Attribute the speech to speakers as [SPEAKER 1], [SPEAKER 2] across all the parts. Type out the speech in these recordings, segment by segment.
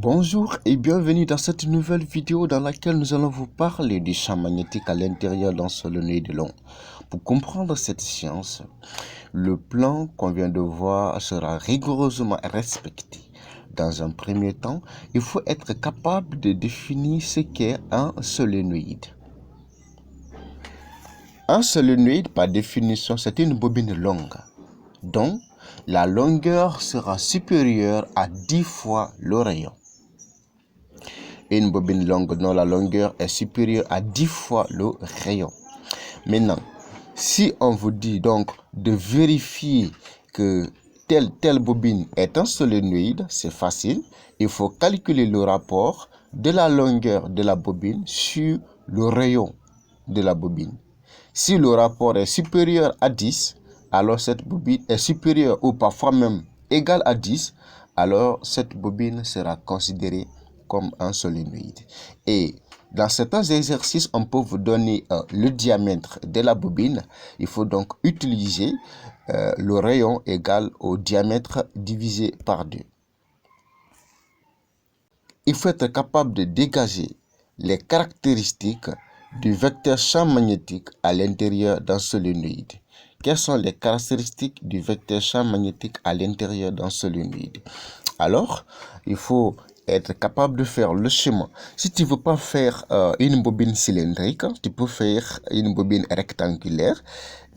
[SPEAKER 1] Bonjour et bienvenue dans cette nouvelle vidéo dans laquelle nous allons vous parler du champ magnétique à l'intérieur d'un solénoïde long. Pour comprendre cette science, le plan qu'on vient de voir sera rigoureusement respecté. Dans un premier temps, il faut être capable de définir ce qu'est un solénoïde. Un solénoïde, par définition, c'est une bobine longue, dont la longueur sera supérieure à 10 fois le rayon. Une bobine longue dont la longueur est supérieure à 10 fois le rayon. Maintenant, si on vous dit donc de vérifier que telle bobine est un solénoïde, c'est facile. Il faut calculer le rapport de la longueur de la bobine sur le rayon de la bobine. Si le rapport est supérieur à 10, alors cette bobine est supérieure ou parfois même égale à 10, alors cette bobine sera considérée comme un solénoïde. Et dans certains exercices, on peut vous donner le diamètre de la bobine. Il faut donc utiliser le rayon égal au diamètre divisé par 2. Il faut être capable de dégager les caractéristiques du vecteur champ magnétique à l'intérieur d'un solénoïde. Quelles sont les caractéristiques du vecteur champ magnétique à l'intérieur d'un solénoïde? Alors, il faut être capable de faire le schéma. Si tu ne veux pas faire une bobine cylindrique, tu peux faire une bobine rectangulaire.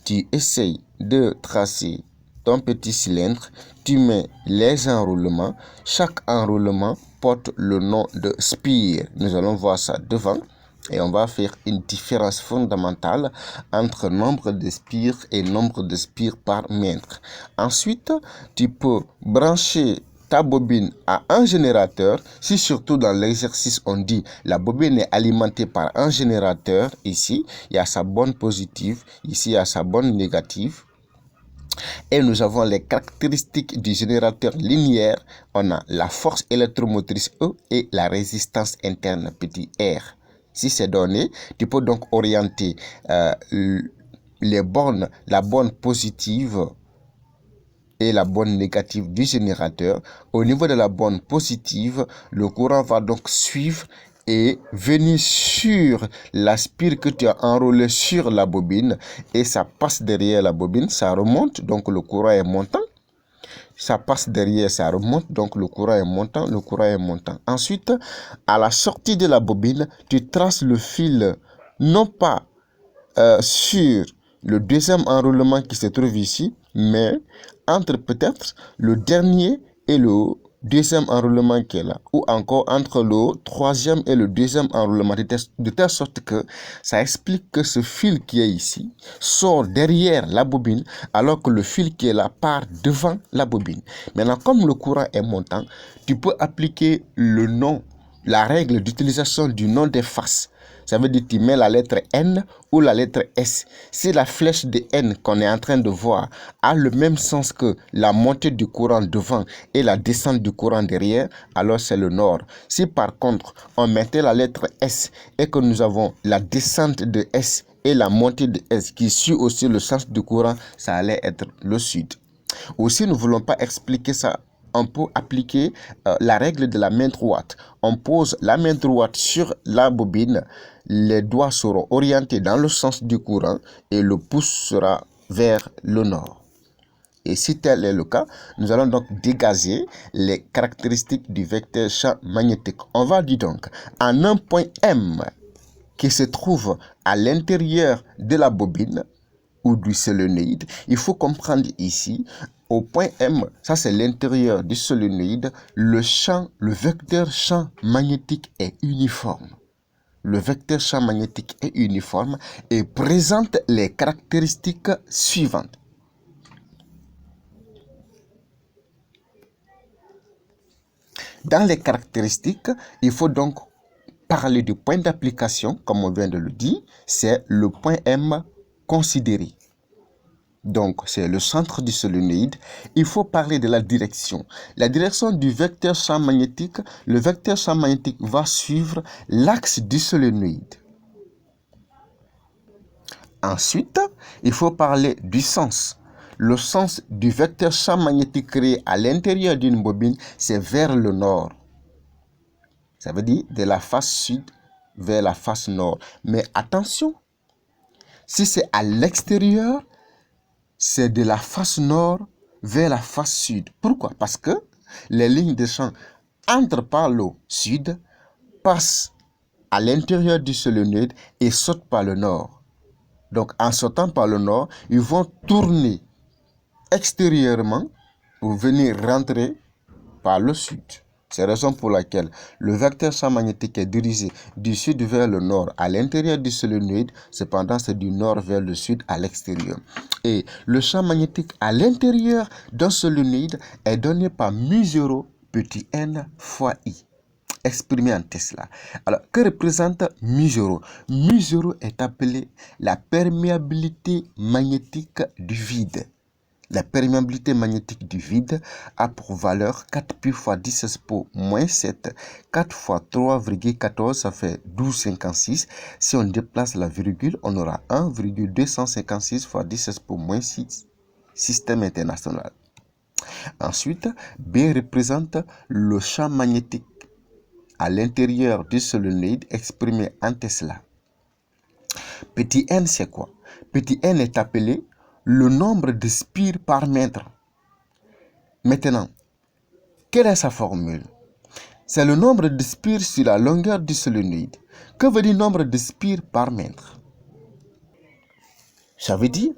[SPEAKER 1] Tu essayes de tracer ton petit cylindre, tu mets les enroulements. Chaque enroulement porte le nom de spire. Nous allons voir ça devant. Et on va faire une différence fondamentale entre nombre de spires et nombre de spires par mètre. Ensuite, tu peux brancher ta bobine à un générateur. Si surtout dans l'exercice on dit la bobine est alimentée par un générateur, ici il y a sa borne positive, ici il y a sa borne négative. Et nous avons les caractéristiques du générateur linéaire. On a la force électromotrice E et la résistance interne petit r. Si c'est donné, tu peux donc orienter les bornes, la borne positive et la borne négative du générateur. Au niveau de la borne positive, le courant va donc suivre et venir sur la spire que tu as enroulée sur la bobine et ça passe derrière la bobine, ça remonte, donc le courant est montant. Ça passe derrière, ça remonte, donc le courant est montant, le courant est montant. Ensuite, à la sortie de la bobine, tu traces le fil, non pas sur le deuxième enroulement qui se trouve ici, mais entre peut-être le dernier et le deuxième enroulement qui est là, ou encore entre le troisième et le deuxième enroulement, de telle sorte que ça explique que ce fil qui est ici sort derrière la bobine, alors que le fil qui est là part devant la bobine. Maintenant, comme le courant est montant, tu peux appliquer le nom, la règle d'utilisation du nom des faces. Ça veut dire que tu mets la lettre N ou la lettre S. Si la flèche de N qu'on est en train de voir a le même sens que la montée du courant devant et la descente du courant derrière, alors c'est le nord. Si par contre on mettait la lettre S et que nous avons la descente de S et la montée de S qui suit aussi le sens du courant, ça allait être le sud. Aussi, nous ne voulons pas expliquer ça. On peut appliquer la règle de la main droite. On pose la main droite sur la bobine, les doigts seront orientés dans le sens du courant et le pouce sera vers le nord. Et si tel est le cas, nous allons donc dégager les caractéristiques du vecteur champ magnétique. On va dire donc, en un point M qui se trouve à l'intérieur de la bobine ou du solénoïde, il faut comprendre ici, au point M, ça c'est l'intérieur du solénoïde, le vecteur champ magnétique est uniforme. Le vecteur champ magnétique est uniforme et présente les caractéristiques suivantes. Dans les caractéristiques, il faut donc parler du point d'application, comme on vient de le dire, c'est le point M considéré. Donc, c'est le centre du solénoïde. Il faut parler de la direction. La direction du vecteur champ magnétique, le vecteur champ magnétique va suivre l'axe du solénoïde. Ensuite, il faut parler du sens. Le sens du vecteur champ magnétique créé à l'intérieur d'une bobine, c'est vers le nord. Ça veut dire de la face sud vers la face nord. Mais attention, si c'est à l'extérieur, c'est de la face nord vers la face sud. Pourquoi? Parce que les lignes de champ entrent par le sud, passent à l'intérieur du solénoïde et sautent par le nord. Donc, en sautant par le nord, ils vont tourner extérieurement pour venir rentrer par le sud. C'est la raison pour laquelle le vecteur champ magnétique est dirigé du sud vers le nord à l'intérieur du solénoïde, cependant c'est du nord vers le sud à l'extérieur. Et le champ magnétique à l'intérieur d'un solénoïde est donné par mu0 petit n fois I, exprimé en Tesla. Alors, que représente mu0? Mu0 est appelé la perméabilité magnétique du vide. La perméabilité magnétique du vide a pour valeur 4 pi fois 10 expo moins 7. 4 fois 3,14, ça fait 12,56. Si on déplace la virgule, on aura 1,256 fois 10 expo moins 6. Système international. Ensuite, B représente le champ magnétique à l'intérieur du solénoïde exprimé en Tesla. Petit n, c'est quoi? Petit n est appelé le nombre de spires par mètre. Maintenant, quelle est sa formule? C'est le nombre de spires sur la longueur du solénoïde. Que veut dire nombre de spires par mètre? Ça veut dire,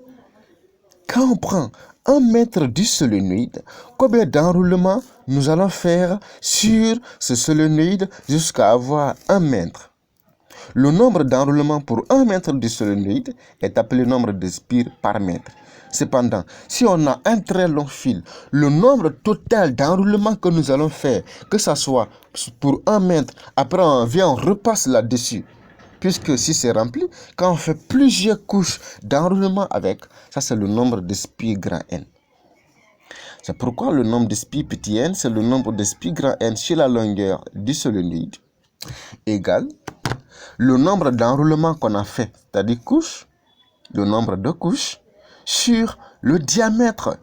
[SPEAKER 1] quand on prend 1 mètre du solénoïde, combien d'enroulements nous allons faire sur ce solénoïde jusqu'à avoir 1 mètre? Le nombre d'enroulements pour 1 mètre de solénoïde est appelé nombre de spires par mètre. Cependant, si on a un très long fil, le nombre total d'enroulements que nous allons faire, que ce soit pour 1 mètre, après on vient, on repasse là-dessus. Puisque si c'est rempli, quand on fait plusieurs couches d'enroulement avec, ça c'est le nombre de spires grand N. C'est pourquoi le nombre de spires petit n, c'est le nombre de spires grand N sur la longueur du solénoïde, égale le nombre d'enroulements qu'on a fait, c'est-à-dire couches, le nombre de couches, sur le diamètre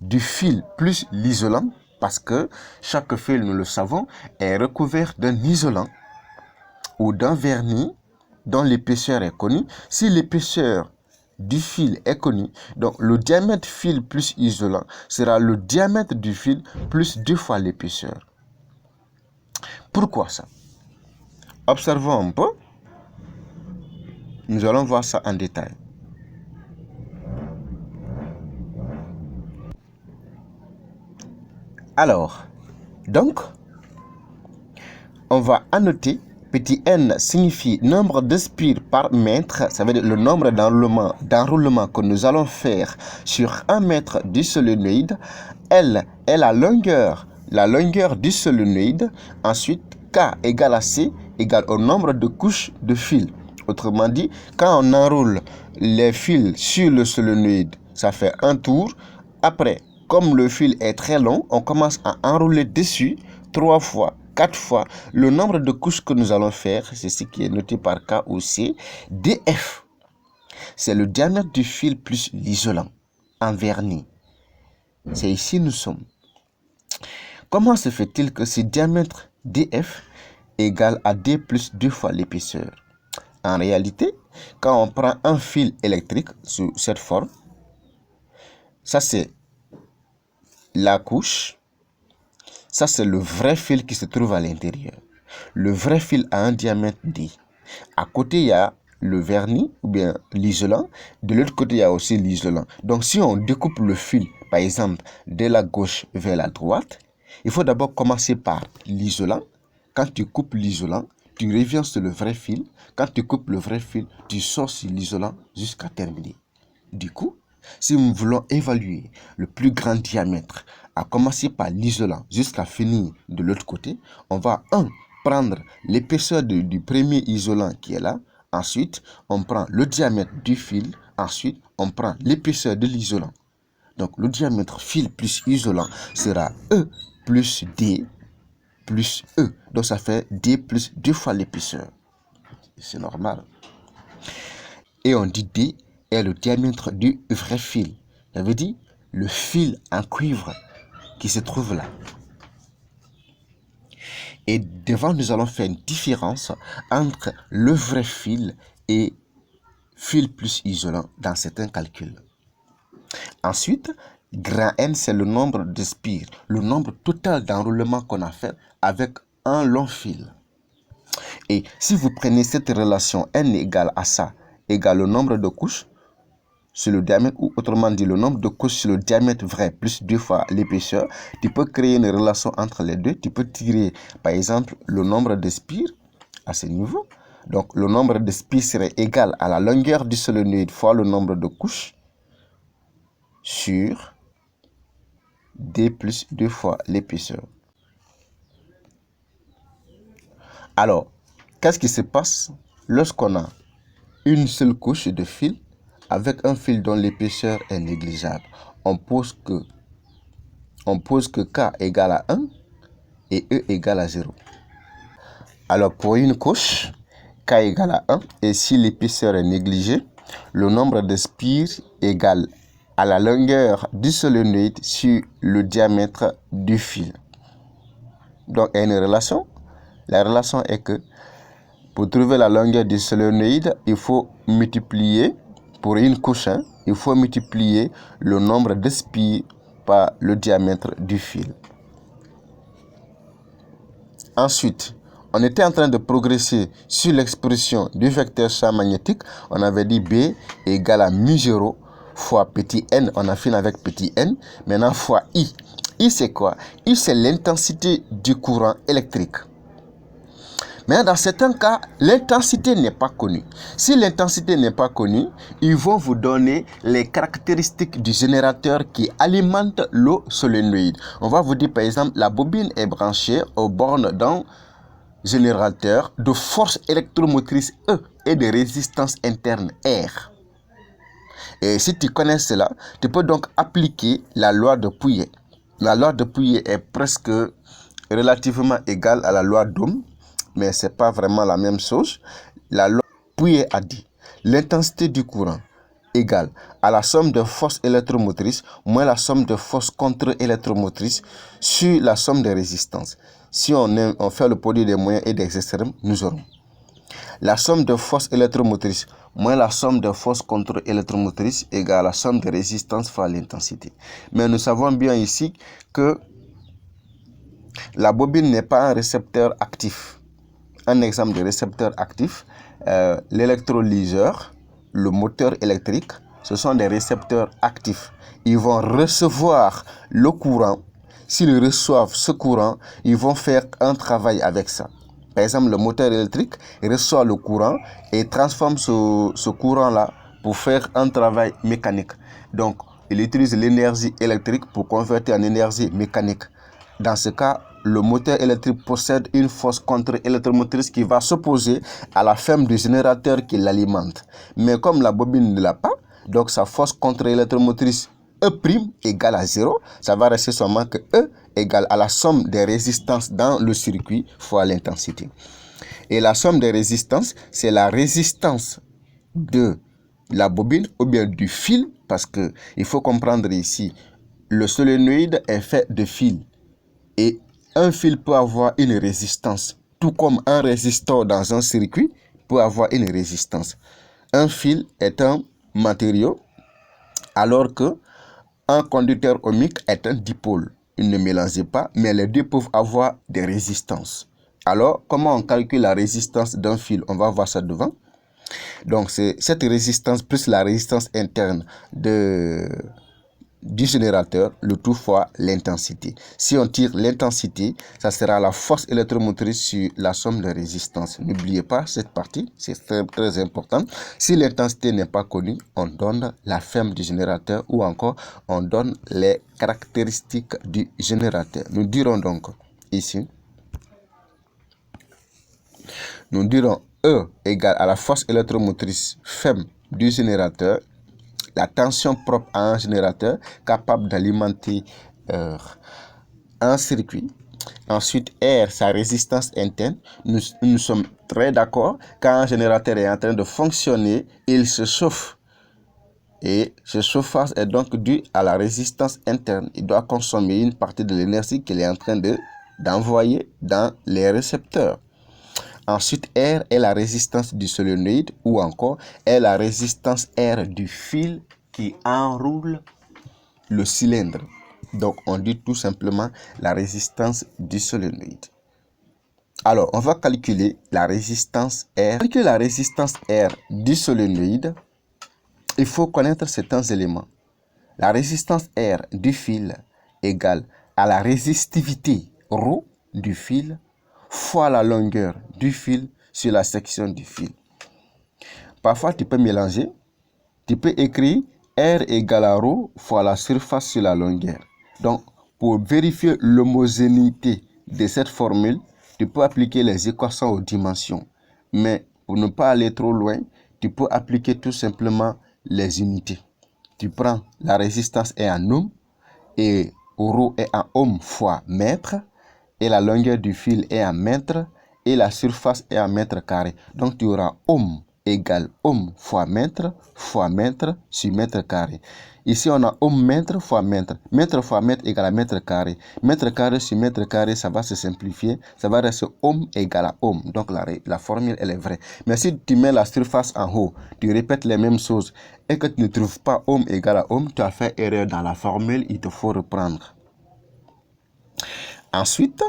[SPEAKER 1] du fil plus l'isolant, parce que chaque fil, nous le savons, est recouvert d'un isolant ou d'un vernis dont l'épaisseur est connue. Si l'épaisseur du fil est connue, donc le diamètre fil plus isolant sera le diamètre du fil plus 2 fois l'épaisseur. Pourquoi ça? Observons un peu. Nous allons voir ça en détail. Alors, donc, on va annoter, petit n signifie nombre de spires par mètre, ça veut dire le nombre d'enroulements que nous allons faire sur 1 mètre du solénoïde. L est la longueur du solénoïde. Ensuite, K égale à C égale au nombre de couches de fil. Autrement dit, quand on enroule les fils sur le solénoïde, ça fait un tour. Après, comme le fil est très long, on commence à enrouler dessus 3 fois, 4 fois. Le nombre de couches que nous allons faire, c'est ce qui est noté par K ou C. DF, c'est le diamètre du fil plus l'isolant en vernis. C'est ici nous sommes. Comment se fait-il que ce diamètre DF égale à D plus 2 fois l'épaisseur? En réalité, quand on prend un fil électrique sous cette forme, ça c'est la couche, ça c'est le vrai fil qui se trouve à l'intérieur. Le vrai fil a un diamètre D. À côté, il y a le vernis ou bien l'isolant. De l'autre côté, il y a aussi l'isolant. Donc, si on découpe le fil, par exemple, de la gauche vers la droite, il faut d'abord commencer par l'isolant. Quand tu coupes l'isolant, tu reviens sur le vrai fil. Quand tu coupes le vrai fil, tu sors sur l'isolant jusqu'à terminer. Du coup, si nous voulons évaluer le plus grand diamètre, à commencer par l'isolant jusqu'à finir de l'autre côté, on va prendre l'épaisseur du premier isolant qui est là. Ensuite, on prend le diamètre du fil. Ensuite, on prend l'épaisseur de l'isolant. Donc, le diamètre fil plus isolant sera E plus D plus E. Donc, ça fait D plus 2 fois l'épaisseur. C'est normal. Et on dit D est le diamètre du vrai fil. Ça veut dire le fil en cuivre qui se trouve là. Et devant, nous allons faire une différence entre le vrai fil et fil plus isolant dans certains calculs. Ensuite, grand N, c'est le nombre de spires, le nombre total d'enroulements qu'on a fait avec un long fil. Et si vous prenez cette relation N égale à ça, égale le nombre de couches sur le diamètre, ou autrement dit le nombre de couches sur le diamètre vrai plus 2 fois l'épaisseur, tu peux créer une relation entre les deux. Tu peux tirer par exemple le nombre de spires à ce niveau. Donc le nombre de spires serait égal à la longueur du solénoïde fois le nombre de couches sur D plus 2 fois l'épaisseur. Alors, qu'est-ce qui se passe lorsqu'on a une seule couche de fil avec un fil dont l'épaisseur est négligeable? On pose que K égale à 1 et E égale à 0. Alors, pour une couche, K égale à 1 et si l'épaisseur est négligée, le nombre de spires égale à la longueur du solénoïde sur le diamètre du fil. Donc, il y a une relation. La relation est que pour trouver la longueur du solénoïde, il faut multiplier, pour une couche, il faut multiplier le nombre de spires par le diamètre du fil. Ensuite, on était en train de progresser sur l'expression du vecteur champ magnétique. On avait dit B égale à mu0 fois petit n. On a fini avec petit n. Maintenant, fois I. I, c'est quoi? I, c'est l'intensité du courant électrique. Mais dans certains cas, l'intensité n'est pas connue. Si l'intensité n'est pas connue, ils vont vous donner les caractéristiques du générateur qui alimente le solénoïde. On va vous dire par exemple, la bobine est branchée aux bornes d'un générateur de force électromotrice E et de résistance interne R. Et si tu connais cela, tu peux donc appliquer la loi de Pouillet. La loi de Pouillet est presque relativement égale à la loi d'Ohm, mais ce n'est pas vraiment la même chose. La loi de Pouillet a dit l'intensité du courant égale à la somme de forces électromotrices moins la somme de forces contre-électromotrices sur la somme des résistances. Si on fait le produit des moyens et des extrêmes, nous aurons la somme de forces électromotrices moins la somme de forces contre-électromotrices égale à la somme de résistances fois l'intensité. Mais nous savons bien ici que la bobine n'est pas un récepteur actif. Un exemple de récepteur actif, l'électrolyseur, le moteur électrique, ce sont des récepteurs actifs. Ils vont recevoir le courant. S'ils reçoivent ce courant, ils vont faire un travail avec ça. Par exemple, le moteur électrique reçoit le courant et transforme ce courant-là pour faire un travail mécanique. Donc, il utilise l'énergie électrique pour convertir en énergie mécanique. Dans ce cas, le moteur électrique possède une force contre-électromotrice qui va s'opposer à la ferme du générateur qui l'alimente. Mais comme la bobine ne l'a pas, donc sa force contre-électromotrice E' égale à 0, ça va rester seulement que E égale à la somme des résistances dans le circuit fois l'intensité. Et la somme des résistances, c'est la résistance de la bobine ou bien du fil, parce que il faut comprendre ici, le solénoïde est fait de fils. Et un fil peut avoir une résistance, tout comme un résistor dans un circuit peut avoir une résistance. Un fil est un matériau, alors que un conducteur ohmique est un dipôle. Ils ne mélangent pas, mais les deux peuvent avoir des résistances. Alors, comment on calcule la résistance d'un fil? On va voir ça devant. Donc, c'est cette résistance plus la résistance interne du générateur, le tout fois l'intensité. Si on tire l'intensité, ça sera la force électromotrice sur la somme de résistance. N'oubliez pas cette partie, c'est très, très important. Si l'intensité n'est pas connue, on donne la ferme du générateur ou encore on donne les caractéristiques du générateur. Nous dirons donc ici, nous dirons E égale à la force électromotrice ferme du générateur, la tension propre à un générateur capable d'alimenter un circuit. Ensuite, R, sa résistance interne. Nous sommes très d'accord. Quand un générateur est en train de fonctionner, il se chauffe. Et ce chauffage est donc dû à la résistance interne. Il doit consommer une partie de l'énergie qu'il est en train de d'envoyer dans les récepteurs. Ensuite, R est la résistance du solénoïde ou encore est la résistance R du fil qui enroule le cylindre. Donc, on dit tout simplement la résistance du solénoïde. Alors, on va calculer la résistance R. Pour calculer la résistance R du solénoïde, il faut connaître certains éléments. La résistance R du fil égale à la résistivité ρ du fil fois la longueur du fil sur la section du fil. Parfois, tu peux mélanger. Tu peux écrire R égale à ρ fois la surface sur la longueur. Donc, pour vérifier l'homogénéité de cette formule, tu peux appliquer les équations aux dimensions. Mais pour ne pas aller trop loin, tu peux appliquer tout simplement les unités. Tu prends la résistance est en ohm et ρ est en ohm fois mètre et la longueur du fil est en mètre et la surface est en mètre carré. Donc, tu auras ohm égale ohm fois mètre sur mètre carré. Ici, on a ohm mètre fois mètre. Mètre fois mètre égale à mètre carré. Mètre carré sur mètre carré, ça va se simplifier. Ça va rester ohm égale à ohm. Donc, la formule, elle est vraie. Mais si tu mets la surface en haut, tu répètes les mêmes choses et que tu ne trouves pas ohm égale à ohm, tu as fait erreur dans la formule, il te faut reprendre. Ensuite,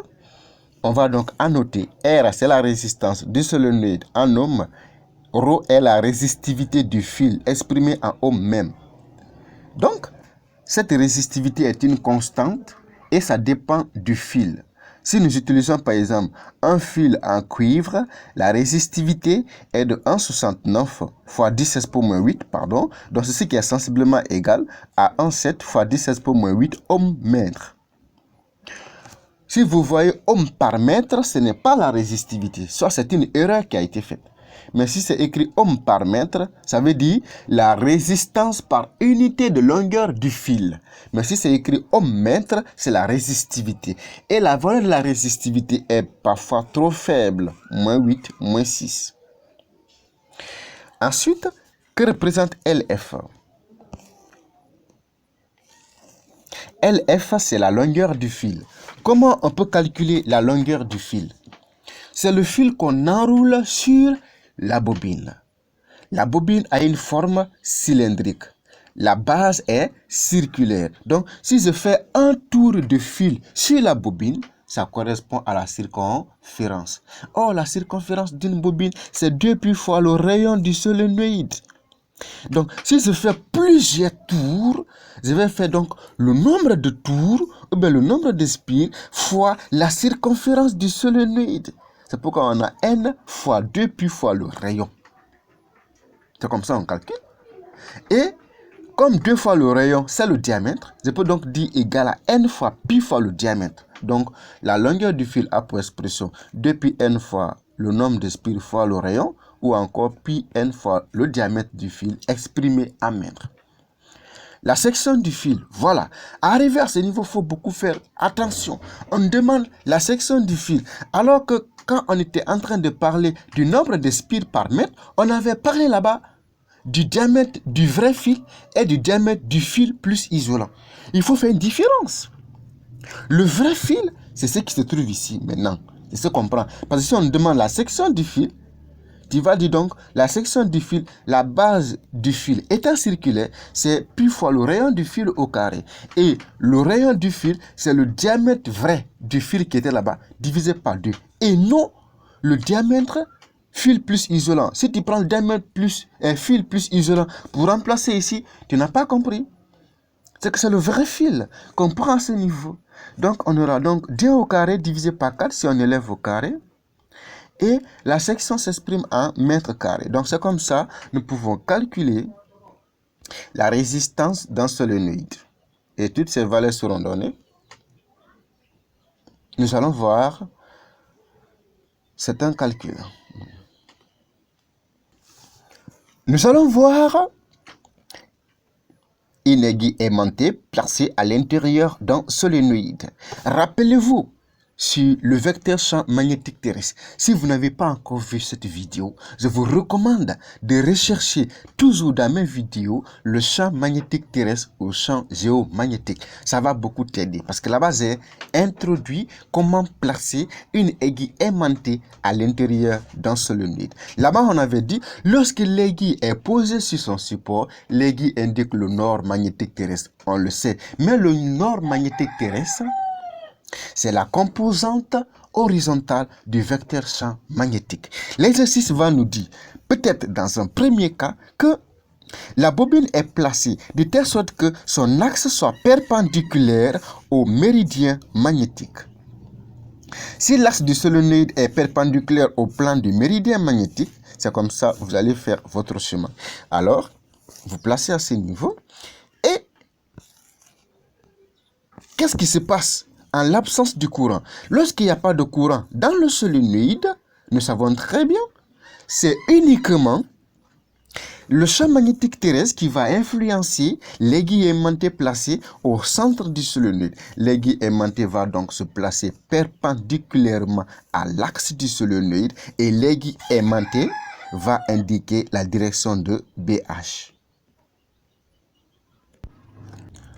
[SPEAKER 1] on va donc annoter R, c'est la résistance du solénoïde en ohm. Ρ est la résistivité du fil exprimée en ohm même. Donc, cette résistivité est une constante et ça dépend du fil. Si nous utilisons par exemple un fil en cuivre, la résistivité est de 1,69 fois 10 16 pour moins 8, pardon. Donc, ceci qui est sensiblement égal à 1,7 fois 10 16 pour moins 8 ohm mètre. Si vous voyez ohm par mètre, ce n'est pas la résistivité. Soit c'est une erreur qui a été faite. Mais si c'est écrit ohm par mètre, ça veut dire la résistance par unité de longueur du fil. Mais si c'est écrit ohm mètre, c'est la résistivité. Et la valeur de la résistivité est parfois trop faible. Moins 8, moins 6. Ensuite, que représente LF? LF, c'est la longueur du fil. Comment on peut calculer la longueur du fil? C'est le fil qu'on enroule sur la bobine. La bobine a une forme cylindrique. La base est circulaire. Donc, si je fais un tour de fil sur la bobine, ça correspond à la circonférence. Or, la circonférence d'une bobine, c'est 2π fois le rayon du solénoïde. Donc, si je fais plusieurs tours, je vais faire donc le nombre de tours, ou bien le nombre de spires, fois la circonférence du solénoïde. C'est pourquoi on a n fois 2π fois le rayon. C'est comme ça on calcule. Et comme 2 fois le rayon, c'est le diamètre, je peux donc dire égal à n fois pi fois le diamètre. Donc, la longueur du fil a pour expression 2πn fois le nombre de spires fois le rayon, ou encore pi n fois le diamètre du fil exprimé en mètres. La section du fil, voilà. Arrivé à ce niveau, il faut beaucoup faire attention. On demande la section du fil. Alors que quand on était en train de parler du nombre de spires par mètre, on avait parlé là-bas du diamètre du vrai fil et du diamètre du fil plus isolant. Il faut faire une différence. Le vrai fil, c'est ce qui se trouve ici maintenant. C'est ce qu'on prend. Parce que si on demande la section du fil, tu vas dire donc la section du fil, la base du fil étant circulaire, c'est pi fois le rayon du fil au carré. Et le rayon du fil, c'est le diamètre vrai du fil qui était là-bas, divisé par 2. Et non le diamètre fil plus isolant. Si tu prends le diamètre plus un fil plus isolant pour remplacer ici, tu n'as pas compris. C'est que c'est le vrai fil qu'on prend à ce niveau. Donc, on aura donc 2 au carré divisé par 4 si on élève au carré. Et la section s'exprime en mètres carrés. Donc, c'est comme ça, nous pouvons calculer la résistance d'un solénoïde. Et toutes ces valeurs seront données. Nous allons voir, c'est un calcul. Nous allons voir une aiguille aimantée placée à l'intérieur d'un solénoïde. Rappelez-vous, sur le vecteur champ magnétique terrestre. Si vous n'avez pas encore vu cette vidéo, je vous recommande de rechercher toujours dans mes vidéos le champ magnétique terrestre ou champ géomagnétique. Ça va beaucoup t'aider parce que là-bas, j'ai introduit comment placer une aiguille aimantée à l'intérieur d'un solénoïde. Là-bas, on avait dit, lorsque l'aiguille est posée sur son support, l'aiguille indique le nord magnétique terrestre. On le sait. Mais le nord magnétique terrestre, c'est la composante horizontale du vecteur champ magnétique. L'exercice va nous dire, peut-être dans un premier cas, que la bobine est placée de telle sorte que son axe soit perpendiculaire au méridien magnétique. Si l'axe du solénoïde est perpendiculaire au plan du méridien magnétique, c'est comme ça que vous allez faire votre chemin. Alors, vous placez à ce niveau et qu'est-ce qui se passe en l'absence du courant? Lorsqu'il n'y a pas de courant dans le solénoïde, nous savons très bien, c'est uniquement le champ magnétique terrestre qui va influencer l'aiguille aimantée placée au centre du solénoïde. L'aiguille aimantée va donc se placer perpendiculairement à l'axe du solénoïde et l'aiguille aimantée va indiquer la direction de BH.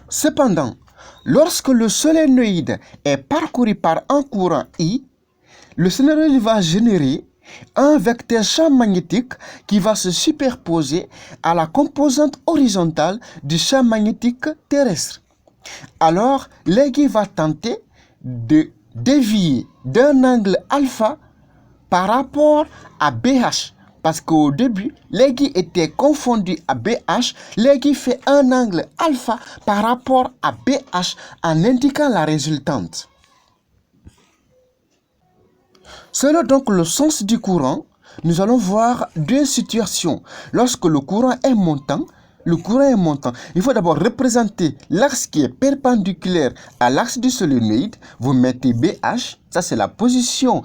[SPEAKER 1] Cependant, lorsque le solénoïde est parcouru par un courant I, le solénoïde va générer un vecteur champ magnétique qui va se superposer à la composante horizontale du champ magnétique terrestre. Alors, l'aiguille va tenter de dévier d'un angle alpha par rapport à BH. Parce qu'au début, l'aiguille était confondue à BH. L'aiguille fait un angle alpha par rapport à BH en indiquant la résultante. Selon donc le sens du courant, nous allons voir deux situations. Lorsque le courant est montant, il faut d'abord représenter l'axe qui est perpendiculaire à l'axe du solénoïde. Vous mettez BH, ça c'est la position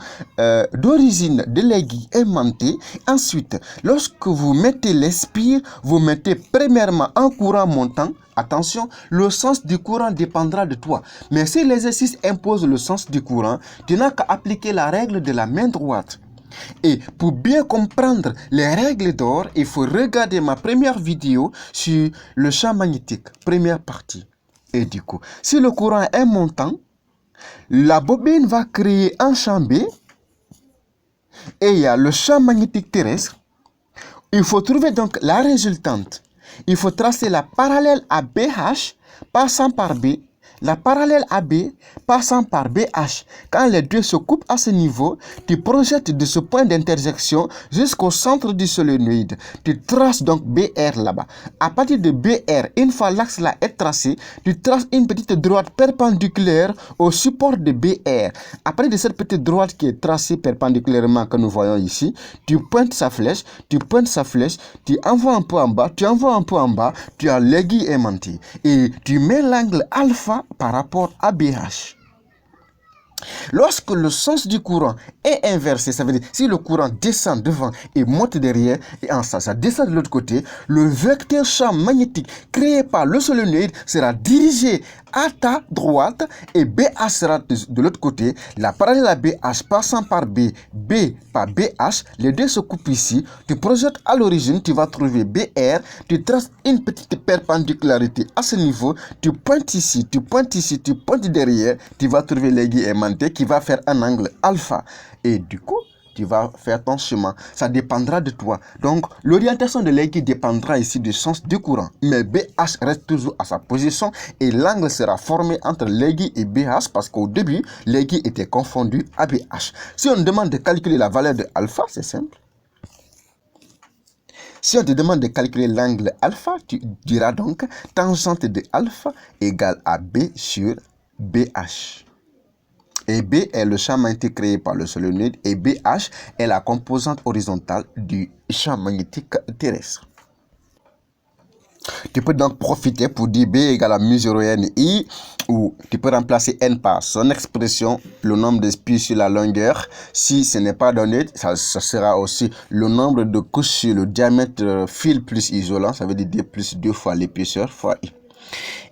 [SPEAKER 1] d'origine de l'aiguille aimantée. Ensuite, lorsque vous mettez l'espire, vous mettez premièrement un courant montant. Attention, le sens du courant dépendra de toi. Mais si l'exercice impose le sens du courant, tu n'as qu'à appliquer la règle de la main droite. Et pour bien comprendre les règles d'or, il faut regarder ma première vidéo sur le champ magnétique, première partie. Et du coup, si le courant est montant, la bobine va créer un champ B et il y a le champ magnétique terrestre. Il faut trouver donc la résultante. Il faut tracer la parallèle à BH passant par B, la parallèle à B passant par BH. Quand les deux se coupent à ce niveau, tu projettes de ce point d'intersection jusqu'au centre du solénoïde. Tu traces donc BR là-bas. À partir de BR, une fois l'axe là est tracé, tu traces une petite droite perpendiculaire au support de BR. À partir de cette petite droite qui est tracée perpendiculairement que nous voyons ici, tu pointes sa flèche, tu envoies un peu en bas, tu as l'aiguille aimantée et tu mets l'angle alpha par rapport à BH. Lorsque le sens du courant est inversé, ça veut dire si le courant descend devant et monte derrière, et en ça descend de l'autre côté, le vecteur champ magnétique créé par le solénoïde sera dirigé à ta droite et BH sera de l'autre côté. La parallèle à BH passant par B par BH, les deux se coupent ici. Tu projettes à l'origine, tu vas trouver BR, tu traces une petite perpendicularité à ce niveau, tu pointes ici, tu pointes derrière, tu vas trouver l'aiguille aimantée qui va faire un angle alpha. Et du coup, tu vas faire ton chemin. Ça dépendra de toi. Donc, l'orientation de l'aiguille dépendra ici du sens du courant. Mais BH reste toujours à sa position et l'angle sera formé entre l'aiguille et BH parce qu'au début, l'aiguille était confondue à BH. Si on demande de calculer la valeur de alpha, c'est simple. Si on te demande de calculer l'angle alpha, tu diras donc tangente de alpha égale à B sur BH. Et B est le champ magnétique créé par le solénoïde et BH est la composante horizontale du champ magnétique terrestre. Tu peux donc profiter pour dire B égale à mu 0 n I, ou tu peux remplacer n par son expression, le nombre d'espires sur la longueur. Si ce n'est pas donné, ça sera aussi le nombre de couches sur le diamètre fil plus isolant, ça veut dire D plus 2 fois l'épaisseur fois I.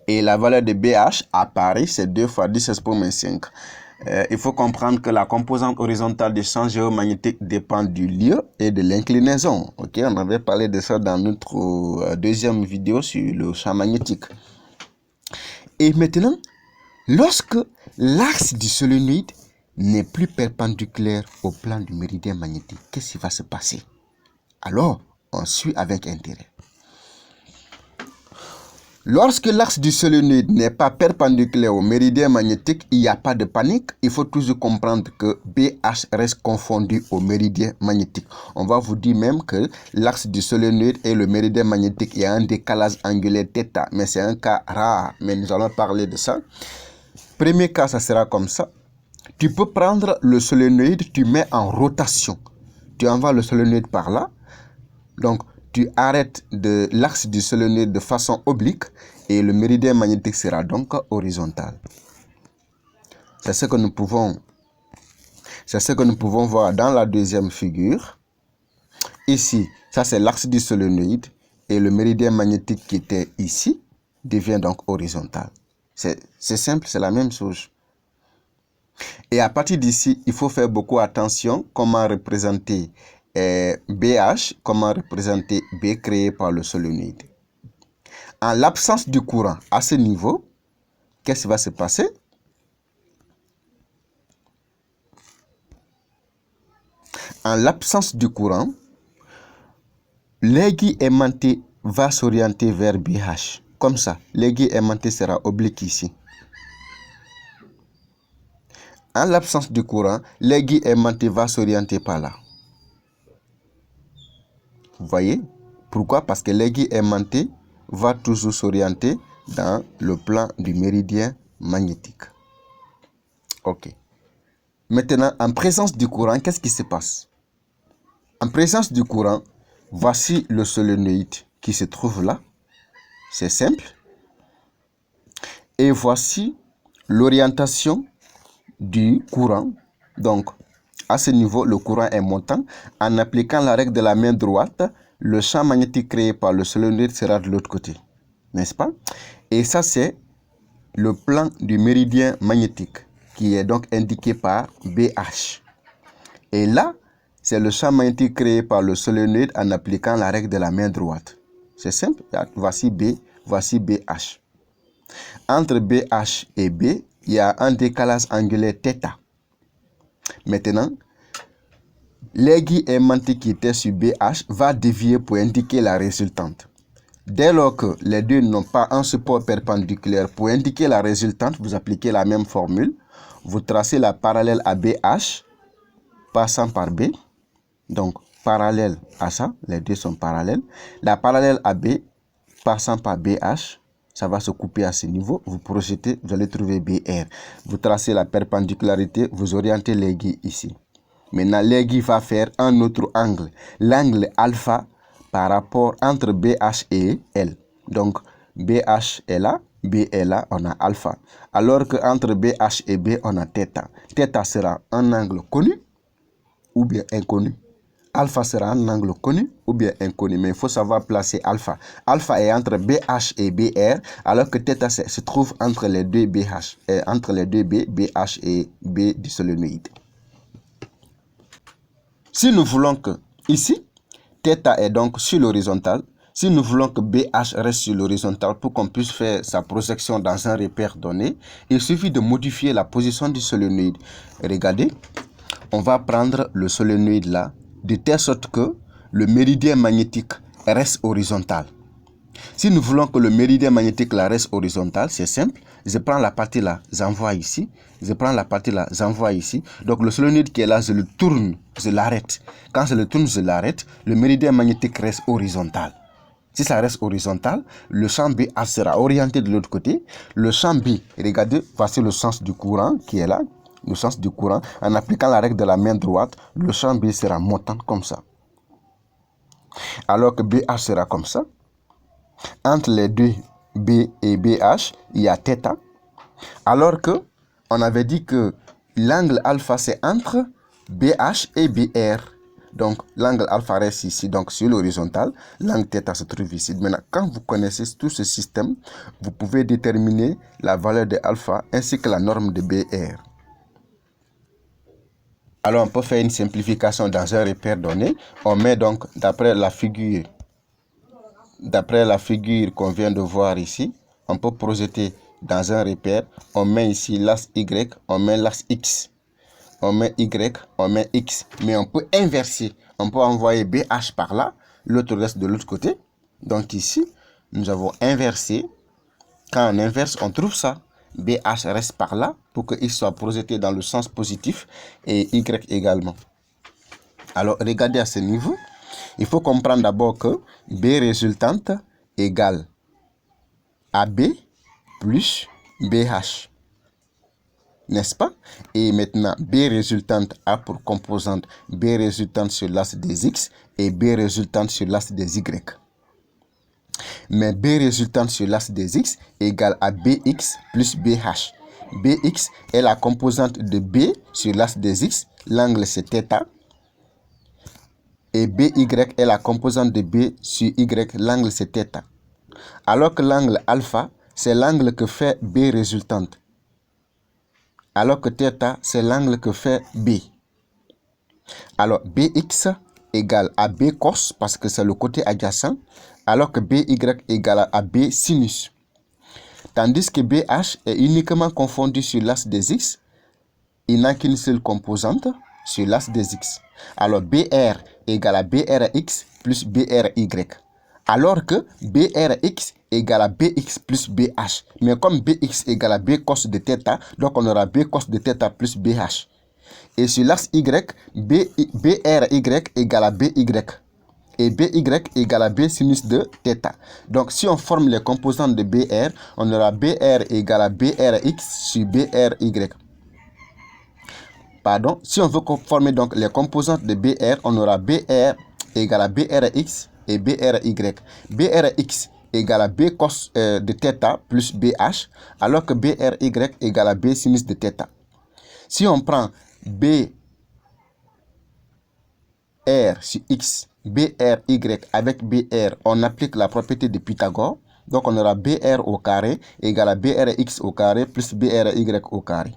[SPEAKER 1] Et la valeur de BH à Paris, c'est 2 fois 10 exponent 5. il faut comprendre que la composante horizontale du champ géomagnétique dépend du lieu et de l'inclinaison. Ok, on avait parlé de ça dans notre deuxième vidéo sur le champ magnétique. Et maintenant, lorsque l'axe du solénoïde n'est plus perpendiculaire au plan du méridien magnétique, qu'est-ce qui va se passer? Alors, on suit avec intérêt. Lorsque l'axe du solénoïde n'est pas perpendiculaire au méridien magnétique, il n'y a pas de panique. Il faut toujours comprendre que BH reste confondu au méridien magnétique. On va vous dire même que l'axe du solénoïde et le méridien magnétique, il y a un décalage angulaire θ, mais c'est un cas rare. Mais nous allons parler de ça. Premier cas, ça sera comme ça. Tu peux prendre le solénoïde, tu mets en rotation. Tu envoies le solénoïde par là. Donc, tu arrêtes de l'axe du solénoïde de façon oblique et le méridien magnétique sera donc horizontal. C'est ce que nous pouvons voir dans la deuxième figure. Ici, ça c'est l'axe du solénoïde et le méridien magnétique qui était ici devient donc horizontal. C'est simple, c'est la même chose. Et à partir d'ici, il faut faire beaucoup attention comment représenter BH, comment représenter B créé par le solénoïde. En l'absence du courant à ce niveau, qu'est-ce qui va se passer? En l'absence du courant, l'aiguille aimantée va s'orienter vers BH. Comme ça, l'aiguille aimantée sera oblique ici. En l'absence du courant, l'aiguille aimantée va s'orienter par là. Vous voyez? Pourquoi? Parce que l'aiguille aimantée va toujours s'orienter dans le plan du méridien magnétique. Ok. Maintenant, en présence du courant, qu'est-ce qui se passe? En présence du courant, voici le solénoïde qui se trouve là. C'est simple. Et voici l'orientation du courant. Donc, à ce niveau, le courant est montant. En appliquant la règle de la main droite, le champ magnétique créé par le solénoïde sera de l'autre côté. N'est-ce pas? Et ça, c'est le plan du méridien magnétique qui est donc indiqué par BH. Et là, c'est le champ magnétique créé par le solénoïde en appliquant la règle de la main droite. C'est simple. Voici B, voici BH. Entre BH et B, il y a un décalage angulaire θ. Maintenant, l'aiguille aimantée qui était sur BH va dévier pour indiquer la résultante. Dès lors que les deux n'ont pas un support perpendiculaire, pour indiquer la résultante, vous appliquez la même formule. Vous tracez la parallèle à BH, passant par B. Donc, parallèle à ça, les deux sont parallèles. La parallèle à B, passant par BH, ça va se couper à ce niveau. Vous projetez, vous allez trouver BR. Vous tracez la perpendicularité, vous orientez l'aiguille ici. Maintenant, l'aiguille va faire un autre angle. L'angle alpha par rapport entre BH et L. Donc, BH est là, B est là, on a alpha. Alors que entre BH et B, on a θ. θ sera un angle connu ou bien inconnu. Alpha sera un angle connu ou bien inconnu, mais il faut savoir placer alpha. Alpha est entre BH et BR, alors que θ se trouve entre les deux BH, entre les deux B, BH et B du solénoïde. Si nous voulons que ici, θ est donc sur l'horizontale, si nous voulons que BH reste sur l'horizontale pour qu'on puisse faire sa projection dans un repère donné, il suffit de modifier la position du solénoïde. Regardez, on va prendre le solénoïde là, de telle sorte que le méridien magnétique reste horizontal. Si nous voulons que le méridien magnétique là reste horizontal, c'est simple. Je prends la partie là, j'envoie ici. Je prends la partie là, j'envoie ici. Donc le solénoïde qui est là, je le tourne, je l'arrête. Quand je le tourne, je l'arrête. Le méridien magnétique reste horizontal. Si ça reste horizontal, le champ B sera orienté de l'autre côté. Le champ B, regardez, voici le sens du courant qui est là. Le sens du courant. En appliquant la règle de la main droite, le champ B sera montant comme ça. Alors que BH sera comme ça. Entre les deux B et BH, il y a θ. Alors que on avait dit que l'angle alpha c'est entre BH et BR. Donc l'angle alpha reste ici, donc sur l'horizontale. L'angle θ se trouve ici. Maintenant, quand vous connaissez tout ce système, vous pouvez déterminer la valeur de alpha ainsi que la norme de BR. Alors, on peut faire une simplification dans un repère donné. On met donc, d'après la figure qu'on vient de voir ici, on peut projeter dans un repère. On met ici l'axe Y, on met l'axe X. On met Y, on met X. Mais on peut inverser. On peut envoyer BH par là, l'autre reste de l'autre côté. Donc ici, nous avons inversé. Quand on inverse, on trouve ça. BH reste par là pour que X soit projeté dans le sens positif et Y également. Alors, regardez à ce niveau. Il faut comprendre d'abord que B résultante égale AB plus BH. N'est-ce pas? Et maintenant, B résultante a pour composante B résultante sur l'axe des X et B résultante sur l'axe des Y. Mais B résultante sur l'axe des X égale à BX plus BH. BX est la composante de B sur l'axe des X, l'angle c'est θ. Et BY est la composante de B sur Y, l'angle c'est θ. Alors que l'angle alpha, c'est l'angle que fait B résultante. Alors que θ, c'est l'angle que fait B. Alors BX égale à B cos, parce que c'est le côté adjacent, alors que BY égale à B sinus. Tandis que BH est uniquement confondu sur l'axe des X, il n'a qu'une seule composante sur l'axe des X. Alors BR égale à BRX plus BRY. Alors que BRX égale à BX plus BH. Mais comme BX égale à B cos de θ, donc on aura B cos de θ plus BH. Et sur l'axe Y, BRY égale à BY. Et BY égale à B sinus de θ. Donc si on forme les composantes de BR, on aura BR égale à BRX sur BRY. Pardon, si on veut former donc les composantes de BR, on aura BR égale à BRX et BRY. BRX égale à B cos de θ plus BH, alors que BRY égale à B sinus de θ. Si on prend BR sur X, BRY avec BR, on applique la propriété de Pythagore. Donc on aura BR au carré égale à BRX au carré plus BRY au carré.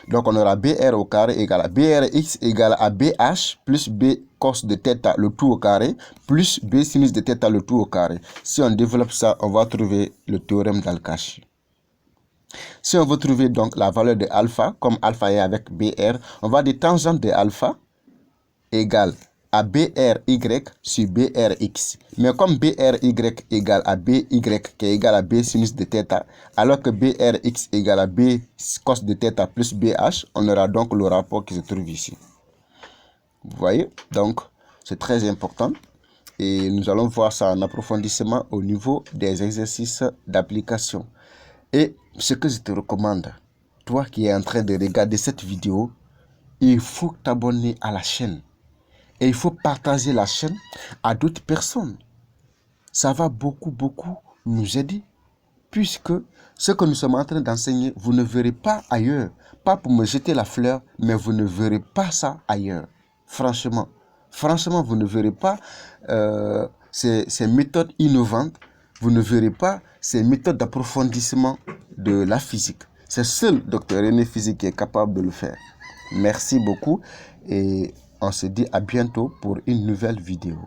[SPEAKER 1] Donc on aura BR au carré égale à BRX égale à BH plus B cos de θ le tout au carré plus B sinus de θ le tout au carré. Si on développe ça, on va trouver le théorème d'Al-Kashi. Si on veut trouver donc la valeur de alpha, comme alpha est avec BR, on va dire tangente de alpha égale à BRY sur BRX. Mais comme BRY égale à BY qui est égal à B sinus de θ, alors que BRX égale à B cos de θ plus BH, on aura donc le rapport qui se trouve ici. Vous voyez? Donc, c'est très important. Et nous allons voir ça en approfondissement au niveau des exercices d'application. Et ce que je te recommande, toi qui es en train de regarder cette vidéo, il faut t'abonner à la chaîne. Et il faut partager la chaîne à d'autres personnes. Ça va beaucoup nous aider. Puisque ce que nous sommes en train d'enseigner, vous ne verrez pas ailleurs. Pas pour me jeter la fleur, mais vous ne verrez pas ça ailleurs. Franchement, vous ne verrez pas ces méthodes innovantes. Vous ne verrez pas ces méthodes d'approfondissement de la physique. C'est seul Dr René Physique qui est capable de le faire. Merci beaucoup et on se dit à bientôt pour une nouvelle vidéo.